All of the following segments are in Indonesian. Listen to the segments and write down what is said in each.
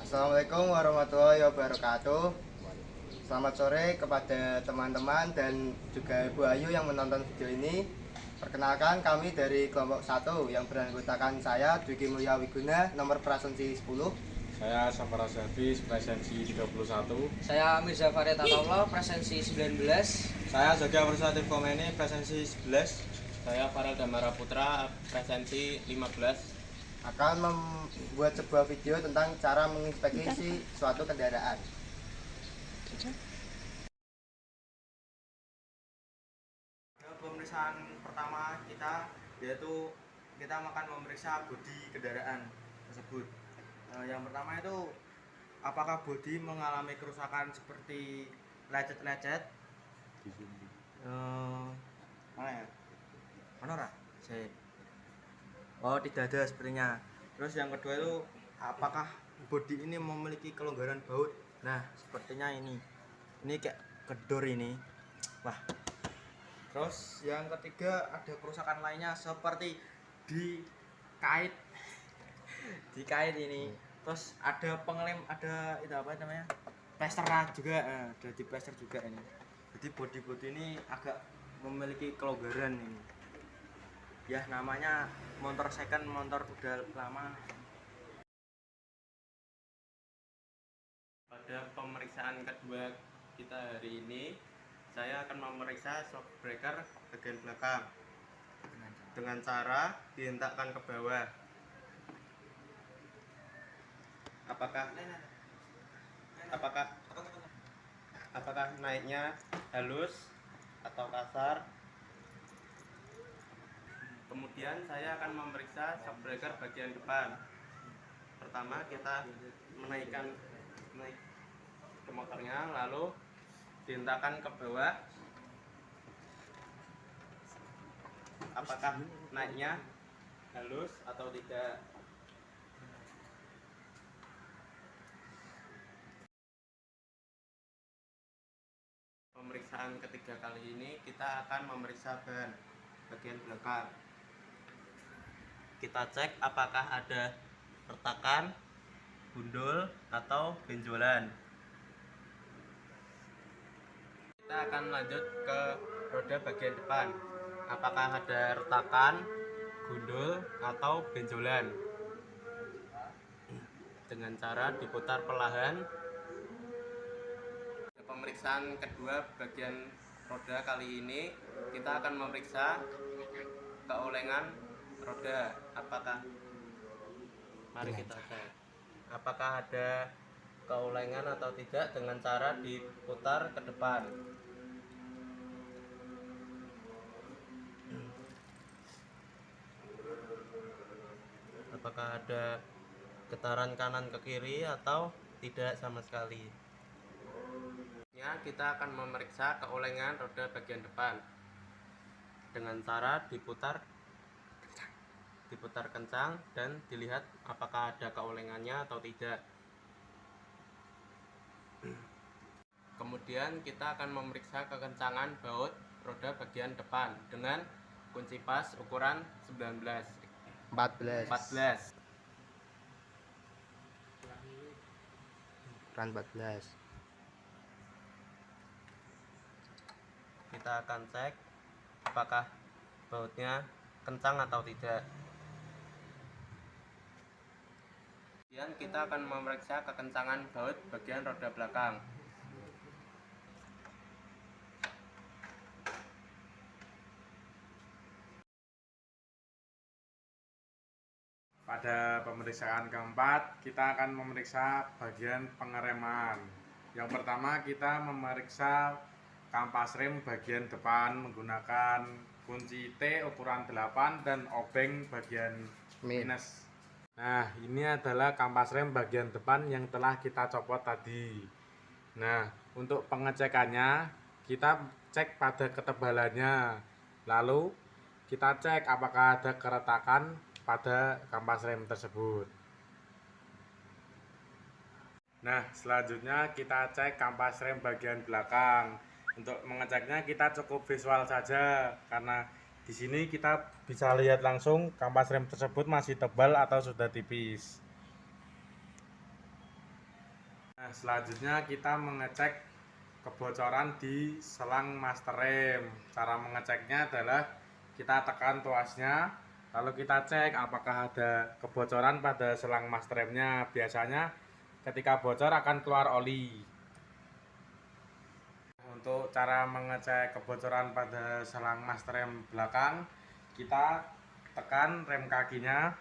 Assalamualaikum warahmatullahi wabarakatuh. Selamat sore kepada teman-teman dan juga Ibu Ayu yang menonton video ini. Perkenalkan, kami dari kelompok 1 yang beranggotakan saya Dwiki Mulya Wiguna, nomor prasensi 10. Saya Samara Servis, presensi 31. Saya Mirza Farid Ataullah, presensi 19. Saya Zakia Versatif Komeni, presensi 11. Saya Farel Damara Putra, presensi 15. Akan membuat sebuah video tentang cara menginspeksi suatu kendaraan. Pemeriksaan pertama kita yaitu kita akan memeriksa bodi kendaraan tersebut. Yang pertama itu apakah bodi mengalami kerusakan seperti lecet-lecet? Mana ya? Mana ora? Oh, tidak ada sepertinya. Terus yang kedua itu apakah bodi ini memiliki kelonggaran baut? Nah, sepertinya ini. Ini kayak gedor ini. Wah. Terus yang ketiga ada kerusakan lainnya seperti dikait ini. Terus ada pengelem, ada itu apa namanya? Plester juga, ada di plester juga ini. Jadi bodi ini agak memiliki kelonggaran ini. Ya namanya motor second, motor udah lama. Pada pemeriksaan kedua kita hari ini, saya akan memeriksa shock breaker bagian belakang dengan cara dihentakkan ke bawah. Apakah naiknya halus atau kasar? Kemudian saya akan memeriksa shock breaker bagian depan. Pertama kita naik ke motornya, lalu dihentakkan ke bawah. Apakah naiknya halus atau tidak? Pemeriksaan ketiga kali ini kita akan memeriksa ban bagian belakang. Kita cek apakah ada retakan, gundul, atau benjolan. Kita akan lanjut ke roda bagian depan. Apakah ada retakan, gundul, atau benjolan. Dengan cara diputar perlahan. Pemeriksaan kedua bagian roda kali ini kita akan memeriksa keolengan roda. Mari kita cek apakah ada keolengan atau tidak dengan cara diputar ke depan. Apakah ada getaran kanan ke kiri atau tidak sama sekali. Kita akan memeriksa keolengan roda bagian depan dengan cara diputar kencang dan dilihat apakah ada keolengannya atau tidak. Kemudian kita akan memeriksa kekencangan baut roda bagian depan dengan kunci pas ukuran 14. 14. Ukuran 14. Kita akan cek apakah bautnya kencang atau tidak. Kemudian kita akan memeriksa kekencangan baut bagian roda belakang. Pada pemeriksaan keempat, kita akan memeriksa bagian pengereman. Yang pertama kita memeriksa kampas rem bagian depan menggunakan kunci T ukuran 8 dan obeng bagian minus. Nah, ini adalah kampas rem bagian depan yang telah kita copot tadi. Nah, untuk pengecekannya kita cek pada ketebalannya. Lalu kita cek apakah ada keretakan pada kampas rem tersebut. Nah, selanjutnya kita cek kampas rem bagian belakang. Untuk mengeceknya kita cukup visual saja karena di sini kita bisa lihat langsung kampas rem tersebut masih tebal atau sudah tipis. Nah, selanjutnya kita mengecek kebocoran di selang master rem. Cara mengeceknya adalah kita tekan tuasnya, lalu kita cek apakah ada kebocoran pada selang master remnya. Biasanya ketika bocor akan keluar oli. Untuk cara mengecek kebocoran pada selang master rem belakang, kita tekan rem kakinya,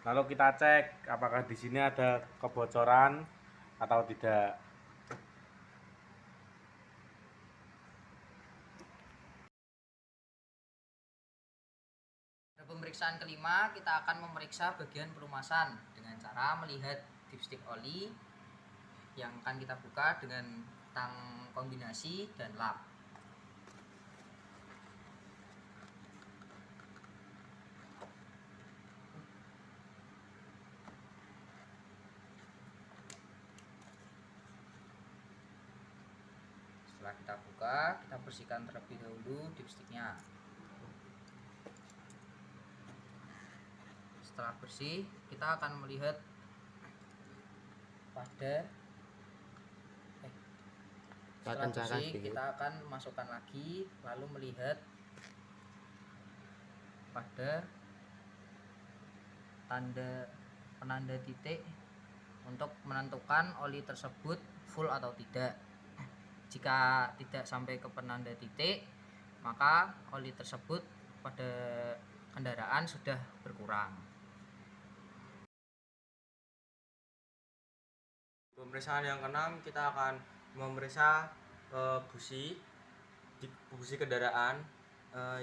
lalu kita cek apakah di sini ada kebocoran atau tidak. Pada pemeriksaan kelima, kita akan memeriksa bagian pelumasan dengan cara melihat dipstick oli yang akan kita buka dengan tang kombinasi dan lap. Setelah kita buka, kita bersihkan terlebih dahulu dipsticknya. Setelah bersih, kita akan melihat pada setelah bersih kita akan masukkan lagi, lalu melihat pada penanda titik untuk menentukan oli tersebut full atau tidak. Jika tidak sampai ke penanda titik, maka oli tersebut pada kendaraan sudah berkurang. Pemeriksaan yang keenam, kita akan memeriksa busi kendaraan,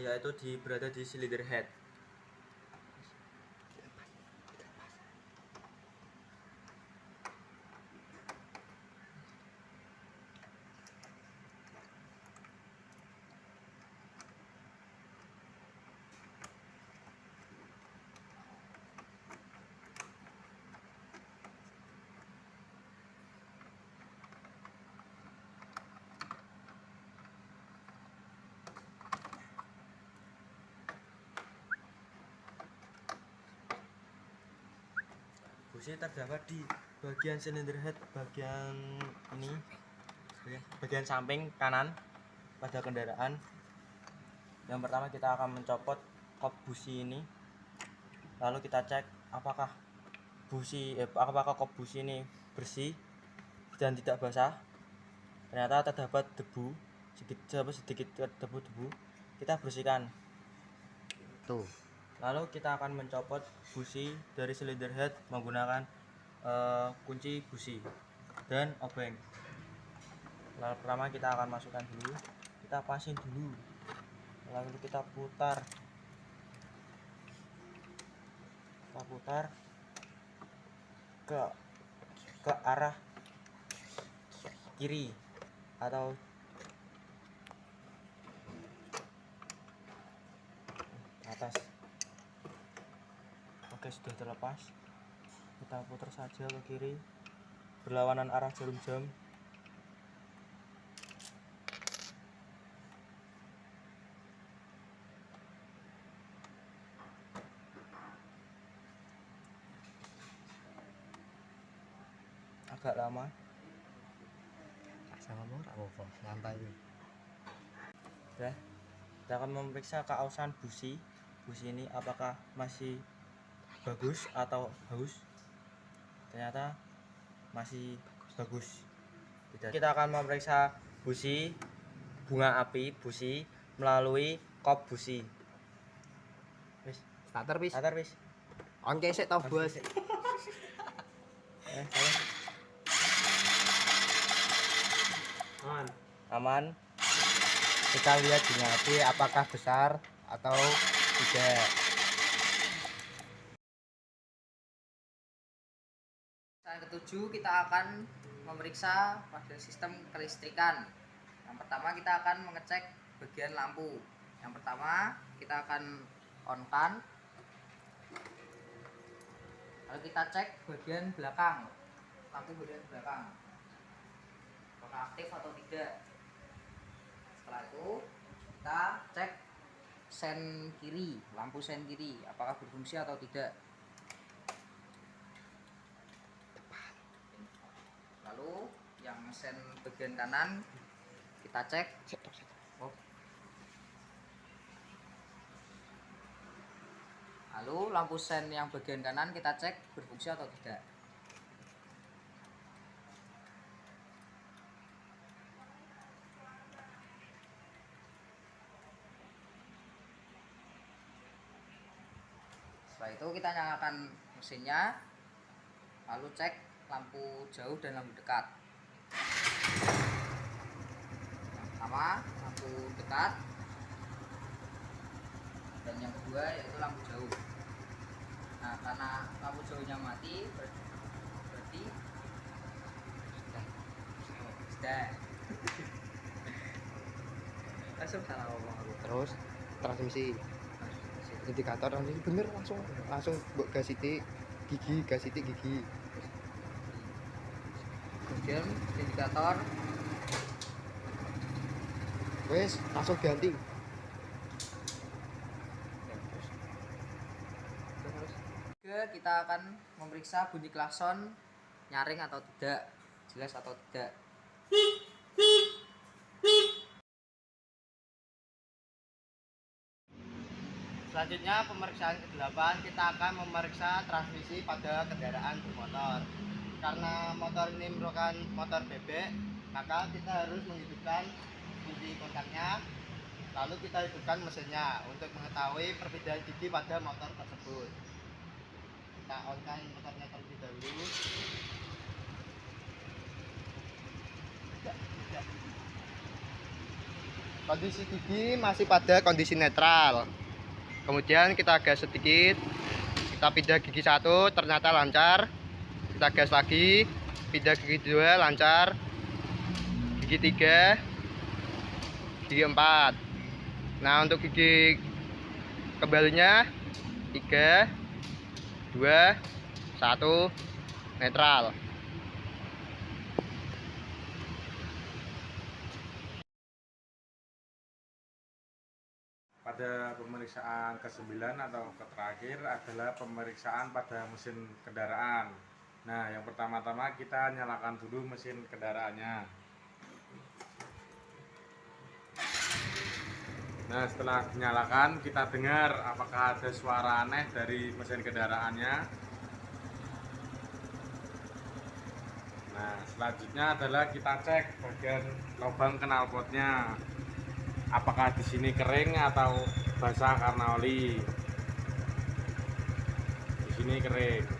yaitu berada di cylinder head. Busi terdapat di bagian cylinder head, bagian ini, bagian samping kanan pada kendaraan. Yang pertama kita akan mencopot kop busi ini, lalu kita cek apakah kop busi ini bersih dan tidak basah. Ternyata terdapat debu, sedikit debu, kita bersihkan. Tuh. Lalu kita akan mencopot busi dari cylinder head menggunakan kunci busi dan obeng. Lalu pertama kita akan masukkan dulu, kita pasin dulu, lalu kita putar ke arah kiri atau ke atas. Oke, sudah terlepas, kita putar saja ke kiri berlawanan arah jarum jam. Agak lama. Santai. Ya, kita akan memeriksa keausan busi ini apakah masih bagus atau haus. Ternyata masih bagus. Kita akan memeriksa busi bunga api busi melalui kop busi. Starter wis. Oke sik to, Bos. Aman. Kita lihat bunga api apakah besar atau tidak. Yang ketujuh, kita akan memeriksa pada sistem kelistrikan. Yang pertama kita akan mengecek bagian lampu. Yang pertama kita akan on-kan, lalu kita cek bagian belakang, lampu bagian belakang apakah aktif atau tidak. Setelah itu kita cek sen kiri, lampu sen kiri apakah berfungsi atau tidak. Lalu sen bagian kanan kita cek. Oh. Lalu lampu sen yang bagian kanan kita cek berfungsi atau tidak. Setelah itu kita nyalakan mesinnya, lalu cek lampu jauh dan lampu dekat. Pertama lampu dekat, dan yang kedua yaitu lampu jauh. Nah, karena lampu jauhnya mati berarti sudah langsung salah ngomong aku. Terus transmisi indikator transmisi bener, langsung mbok gas titik gigi. Kemudian indikator Wes langsung ganti. kita akan memeriksa bunyi klakson nyaring atau tidak, jelas atau tidak. Selanjutnya pemeriksaan ke-8 kita akan memeriksa transmisi pada kendaraan bermotor. Karena motor ini merupakan motor bebek, maka kita harus menghidupkan kunci kontaknya, lalu kita hidupkan mesinnya untuk mengetahui perbedaan gigi pada motor tersebut. Kita on-kan motornya terlebih dahulu. Kondisi gigi masih pada kondisi netral. Kemudian kita gas sedikit, kita pindah gigi 1 ternyata lancar, kita gas lagi, pindah gigi 2 lancar, gigi 3, gigi 4. Nah, untuk gigi kembalinya 3, 2, 1 netral. Pada pemeriksaan ke-9 atau terakhir adalah pemeriksaan pada mesin kendaraan. Nah, yang pertama-tama kita nyalakan dulu mesin kendaraannya. Nah, setelah dinyalakan kita dengar apakah ada suara aneh dari mesin kendaraannya. Nah, selanjutnya adalah kita cek bagian lubang knalpotnya. Apakah di sini kering atau basah karena oli? Di sini kering.